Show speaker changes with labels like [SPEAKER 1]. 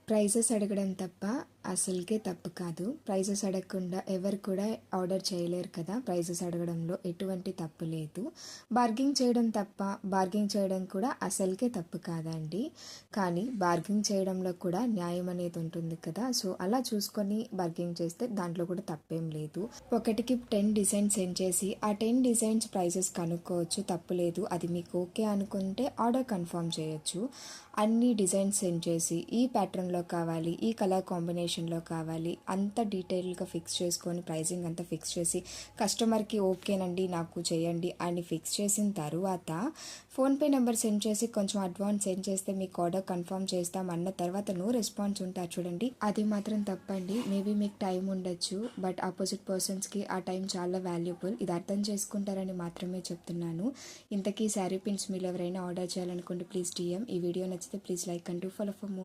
[SPEAKER 1] Prices అడగడం తప్ప అసలుకే తప్పు కాదు. ప్రైజెస్ అడగకుండా ఎవరు కూడా ఆర్డర్ చేయలేరు కదా! ప్రైజెస్ అడగడంలో ఎటువంటి తప్పు లేదు. బార్గింగ్ చేయడం తప్ప, బార్గింగ్ చేయడం కూడా అసలుకే తప్పు కాదండి. కానీ బార్గింగ్ చేయడంలో కూడా న్యాయం అనేది ఉంటుంది కదా! సో, అలా చూసుకొని బార్గింగ్ చేస్తే దాంట్లో కూడా తప్పేం లేదు. ఒకటికి 10 డిజైన్స్ సెండ్ చేసి ఆ 10 డిజైన్స్ ప్రైజెస్ కనుక్కోవచ్చు, తప్పు లేదు. అది మీకు ఓకే అనుకుంటే ఆర్డర్ కన్ఫర్మ్ చేయొచ్చు. అన్ని డిజైన్స్ సెండ్ చేసి ఈ ప్యాటర్న్లో కావాలి, ఈ కలర్ కాంబినేషన్లో కావాలి, అంత డీటెయిల్గా ఫిక్స్ చేసుకొని ప్రైజింగ్ అంతా ఫిక్స్ చేసి కస్టమర్కి ఓకేనండి నాకు చేయండి అని ఫిక్స్ చేసిన తర్వాత ఫోన్పే నెంబర్ సెండ్ చేసి కొంచెం అడ్వాన్స్ సెండ్ చేస్తే మీకు ఆర్డర్ కన్ఫర్మ్ చేస్తాం అన్న తర్వాత నో రెస్పాన్స్ ఉంటారు చూడండి, అది మాత్రం తప్పండి. మేబీ మీకు టైం ఉండొచ్చు, బట్ ఆపోజిట్ పర్సన్స్కి ఆ టైం చాలా వాల్యుబుల్. ఇది అర్థం చేసుకుంటారని మాత్రమే చెప్తున్నాను. ఇంతకీ శారీ పిన్స్ మీరు ఎవరైనా ఆర్డర్ చేయాలనుకుంటే ప్లీజ్ డిఎం. ఈ వీడియో నచ్చితే please like and do follow for more.